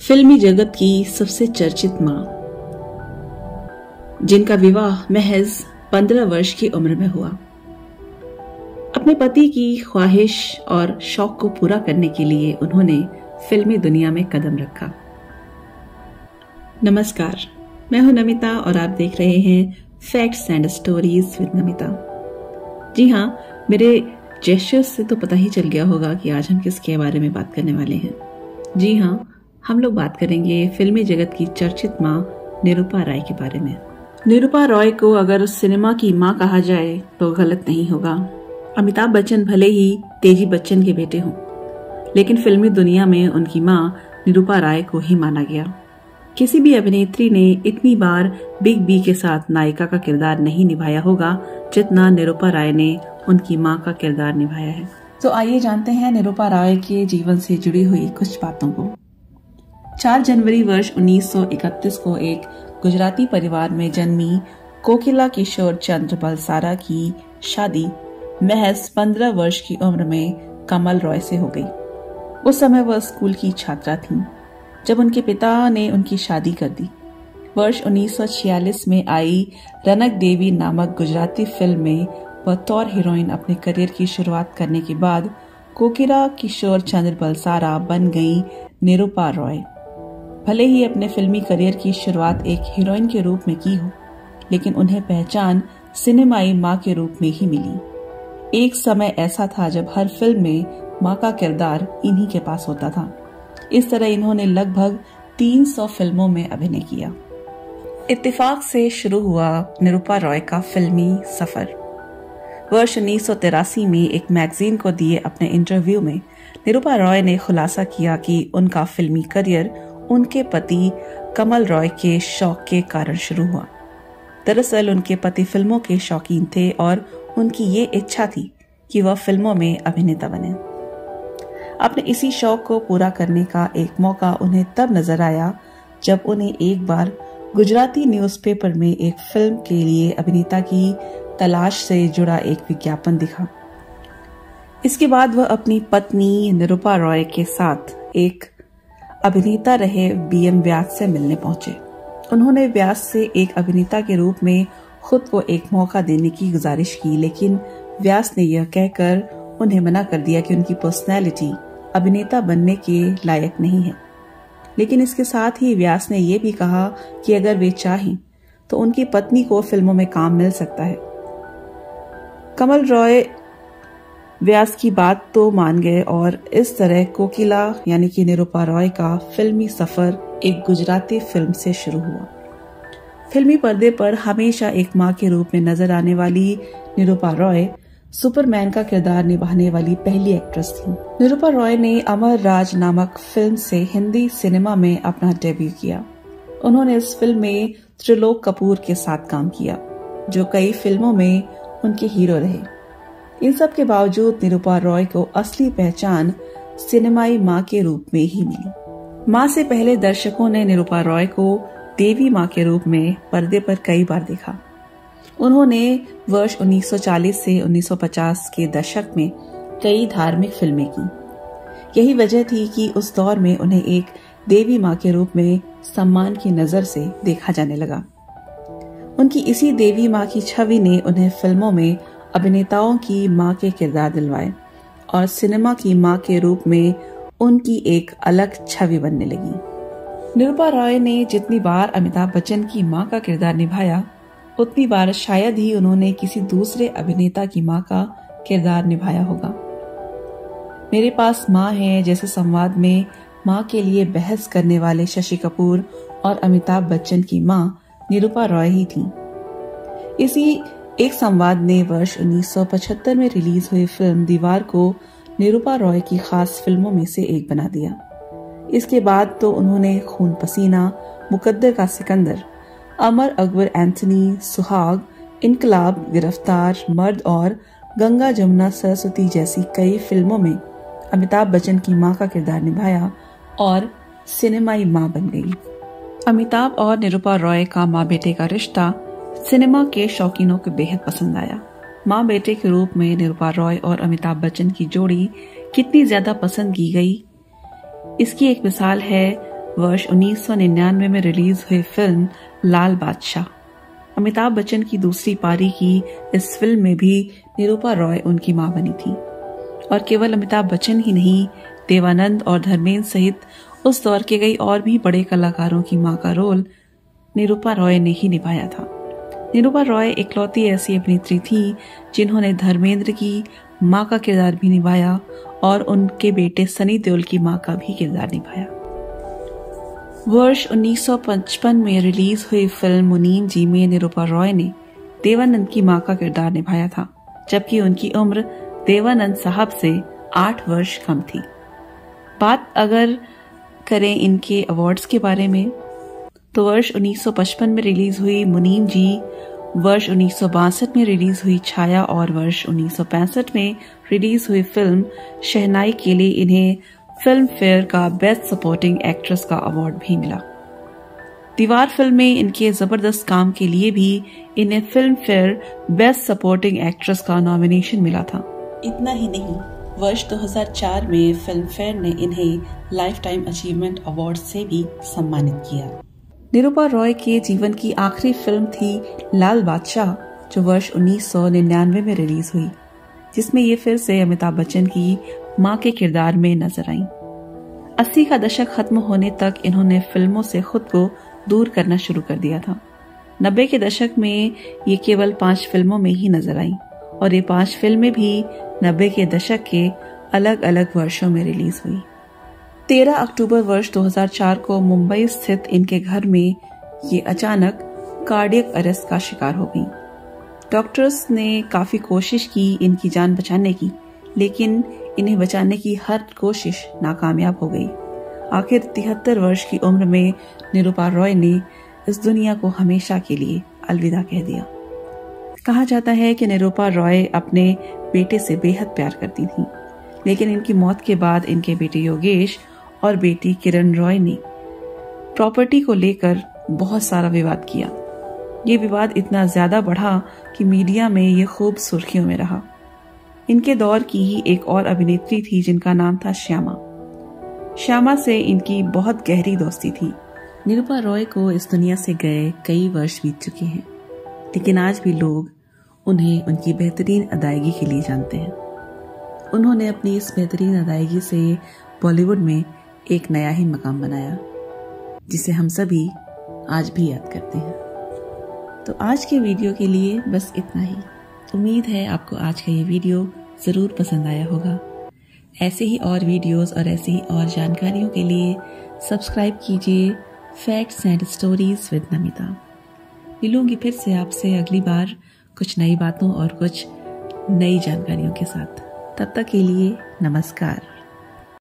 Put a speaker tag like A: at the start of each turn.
A: फिल्मी जगत की सबसे चर्चित मां, जिनका विवाह महज 15 वर्ष की उम्र में हुआ, अपने पति की ख्वाहिश और शौक को पूरा करने के लिए उन्होंने फिल्मी दुनिया में कदम रखा। नमस्कार, मैं हूं नमिता और आप देख रहे हैं facts and stories with Namita. जी हाँ, मेरे जेस्चर्स से तो पता ही चल गया होगा कि आज हम किसके बारे में बात करने वाले हैं। जी हाँ, हम लोग बात करेंगे फिल्मी जगत की चर्चित मां निरूपा रॉय के बारे में। निरूपा रॉय को अगर सिनेमा की मां कहा जाए तो गलत नहीं होगा। अमिताभ बच्चन भले ही तेजी बच्चन के बेटे हों, लेकिन फिल्मी दुनिया में उनकी मां निरूपा रॉय को ही माना गया। किसी भी अभिनेत्री ने इतनी बार बिग बी के साथ नायिका का किरदार नहीं निभाया होगा जितना निरूपा रॉय ने उनकी मां का किरदार निभाया है। तो आइए जानते हैं निरूपा रॉय के जीवन से जुड़ी हुई कुछ बातों को। 4 जनवरी वर्ष 1931 को एक गुजराती परिवार में जन्मी कोकिला किशोर चंद्र बलसारा की शादी महज 15 वर्ष की उम्र में कमल रॉय से हो गई। उस समय वह स्कूल की छात्रा थीं जब उनके पिता ने उनकी शादी कर दी। वर्ष 1946 में आई रनक देवी नामक गुजराती फिल्म में बतौर हीरोइन अपने करियर की शुरुआत करने के बाद कोकिला किशोर चंद्र बलसारा बन गई निरूपा रॉय। भले ही अपने फिल्मी करियर की शुरुआत एक हीरोइन के रूप में की हो, लेकिन उन्हें पहचान सिनेमाई मां के रूप में ही मिली। एक समय ऐसा था जब हर फिल्म में मां का किरदार इन्हीं के पास होता था। इस तरह इन्होंने लगभग 300 फिल्मों में अभिनय किया। इत्तेफाक से शुरू हुआ निरूपा रॉय का फिल्मी सफर। वर्ष 1983 में एक मैगजीन को दिए अपने इंटरव्यू में निरूपा रॉय ने खुलासा किया कि उनका फिल्मी करियर उनके पति कमल रॉय के शौक के कारण शुरू हुआ। दरअसल उनके पति फिल्मों के शौकीन थे और उनकी ये इच्छा थी कि वह फिल्मों में अभिनेता बने। अपने इसी शौक को पूरा करने का एक मौका उन्हें तब नजर आया जब उन्हें एक बार गुजराती न्यूज़पेपर में एक फिल्म के लिए अभिनेता की तलाश से जुड़ा एक विज्ञापन दिखा। इसके बाद वह अपनी पत्नी निरूपा रॉय के साथ एक अभिनेता रहे बीएम व्यास से मिलने पहुंचे। उन्होंने व्यास से एक अभिनेता के रूप में खुद को एक मौका देने की गुजारिश की, लेकिन व्यास ने यह कहकर उन्हें मना कर दिया कि उनकी पर्सनैलिटी अभिनेता बनने के लायक नहीं है। लेकिन इसके साथ ही व्यास ने यह भी कहा कि अगर वे चाहें तो उनकी पत्नी को फिल्मों में काम मिल सकता है। कमल रॉय व्यास की बात तो मान गए और इस तरह कोकिला यानी कि निरूपा रॉय का फिल्मी सफर एक गुजराती फिल्म से शुरू हुआ। फिल्मी पर्दे पर हमेशा एक मां के रूप में नजर आने वाली निरूपा रॉय सुपरमैन का किरदार निभाने वाली पहली एक्ट्रेस थी। निरूपा रॉय ने अमर राज नामक फिल्म से हिंदी सिनेमा में अपना डेब्यू किया। उन्होंने इस फिल्म में त्रिलोक कपूर के साथ काम किया, जो कई फिल्मों में उनके हीरो रहे। इन सब के बावजूद निरूपा रॉय को असली पहचान सिनेमाई मां के रूप में ही मिली। मां से पहले दर्शकों ने निरूपा रॉय को देवी मां के रूप में पर्दे पर कई बार देखा। उन्होंने वर्ष 1940 से 1950 के दशक में कई धार्मिक फिल्में की। यही वजह थी कि उस दौर में उन्हें एक देवी मां के रूप में सम्मान की नजर से देखा जाने लगा। उनकी इसी देवी मां की छवि ने उन्हें फिल्मों में अभिनेताओं की मां के किरदार दिलवाए और सिनेमा की मां के रूप में उनकी एक अलग छवि बनने लगी। निरूपा रॉय ने जितनी बार अमिताभ बच्चन की मां का किरदार निभाया, उतनी बार शायद ही उन्होंने किसी दूसरे अभिनेता की मां का किरदार निभाया होगा। मेरे पास मां है जैसे संवाद में मां के लिए बहस करने वाले शशि कपूर और अमिताभ बच्चन की मां निरूपा रॉय ही थी। इसी एक संवाद ने वर्ष 1975 में रिलीज हुई फिल्म दीवार को निरूपा रॉय की खास फिल्मों में से एक बना दिया। इसके बाद तो उन्होंने खून पसीना, मुकद्दर का सिकंदर, अमर अकबर एंथनी, सुहाग, इनकलाब, गिरफ्तार, मर्द और गंगा जमुना सरस्वती जैसी कई फिल्मों में अमिताभ बच्चन की मां का किरदार निभाया और सिनेमाई मां बन गई। अमिताभ और निरूपा रॉय का मां बेटे का रिश्ता सिनेमा के शौकीनों को बेहद पसंद आया। मां बेटे के रूप में निरूपा रॉय और अमिताभ बच्चन की जोड़ी कितनी ज्यादा पसंद की गई, इसकी एक मिसाल है वर्ष 1999 में रिलीज हुई फिल्म लाल बादशाह। अमिताभ बच्चन की दूसरी पारी की इस फिल्म में भी निरूपा रॉय उनकी मां बनी थी और केवल अमिताभ बच्चन ही नहीं, देवानंद और धर्मेंद्र सहित उस दौर के कई और भी बड़े कलाकारों की मां का रोल निरूपा रॉय ने ही निभाया था। निरूपा रॉय इकलौती ऐसी अभिनेत्री थी जिन्होंने धर्मेंद्र की मां का किरदार भी निभाया और उनके बेटे सनी देओल की मां का भी किरदार निभाया। वर्ष 1955 में रिलीज हुई फिल्म मुनीम जी में निरूपा रॉय ने देवानंद की मां का किरदार निभाया था, जबकि उनकी उम्र देवानंद साहब से 8 वर्ष कम थी। बात अगर करें इनके अवार्ड्स के बारे में तो वर्ष 1955 में रिलीज हुई मुनीम जी, वर्ष 1962 में रिलीज हुई छाया और वर्ष 1965 में रिलीज हुई फिल्म शहनाई के लिए इन्हें फिल्म फेयर का बेस्ट सपोर्टिंग एक्ट्रेस का अवार्ड भी मिला। दीवार फिल्म में इनके जबरदस्त काम के लिए भी इन्हें film fair best supporting actress का नॉमिनेशन मिला था। इतना ही नहीं, वर्ष 2004 में फिल्म फेयर ने इन्हें लाइफ टाइम अचीवमेंट अवार्ड से भी सम्मानित किया। निरूपा रॉय के जीवन की आखिरी फिल्म थी लाल बादशाह, जो वर्ष 1999 में रिलीज हुई, जिसमें ये फिर से अमिताभ बच्चन की मां के किरदार में नजर आईं। 80 का दशक खत्म होने तक इन्होंने फिल्मों से खुद को दूर करना शुरू कर दिया था। 90 के दशक में ये केवल 5 फिल्मों में ही नजर आईं और ये 5 फिल्में भी 90 के दशक के अलग अलग वर्षों में रिलीज हुई। 13 अक्टूबर वर्ष 2004 को मुंबई स्थित इनके घर में ये अचानक कार्डियक अरेस्ट का शिकार हो गई। डॉक्टर्स ने काफी कोशिश की इनकी जान बचाने की, लेकिन इन्हें बचाने की हर कोशिश नाकामयाब हो गई। आखिर 73 वर्ष की उम्र में निरूपा रॉय ने इस दुनिया को हमेशा के लिए अलविदा कह दिया। कहा जाता है कि निरूपा रॉय अपने बेटे से बेहद प्यार करती थीं, लेकिन इनकी मौत के बाद इनके बेटे योगेश और बेटी किरण रॉय ने प्रॉपर्टी को लेकर बहुत सारा विवाद किया। ये विवाद इतना ज्यादा बढ़ा कि मीडिया में ये खूब सुर्खियों में रहा। इनके दौर की ही एक और अभिनेत्री थी जिनका नाम था श्यामा। श्यामा से इनकी बहुत गहरी दोस्ती थी। निरूपा रॉय को इस दुनिया से गए कई वर्ष बीत चुके हैं, लेकिन आज भी लोग उन्हें उनकी बेहतरीन अदायगी के लिए जानते हैं। उन्होंने अपनी इस बेहतरीन अदायगी से बॉलीवुड में एक नया ही मकाम बनाया, जिसे हम सभी आज भी याद करते हैं। तो आज के वीडियो के लिए बस इतना ही। उम्मीद है आपको आज का ये वीडियो ज़रूर पसंद आया होगा। ऐसे ही और वीडियोस और ऐसे ही और जानकारियों के लिए सब्सक्राइब कीजिए facts and stories with Namita. मिलूंगी फिर से आपसे अगली बार कुछ नई बातों और कुछ नई जानकारियों के साथ। तब तक के लिए नमस्कार।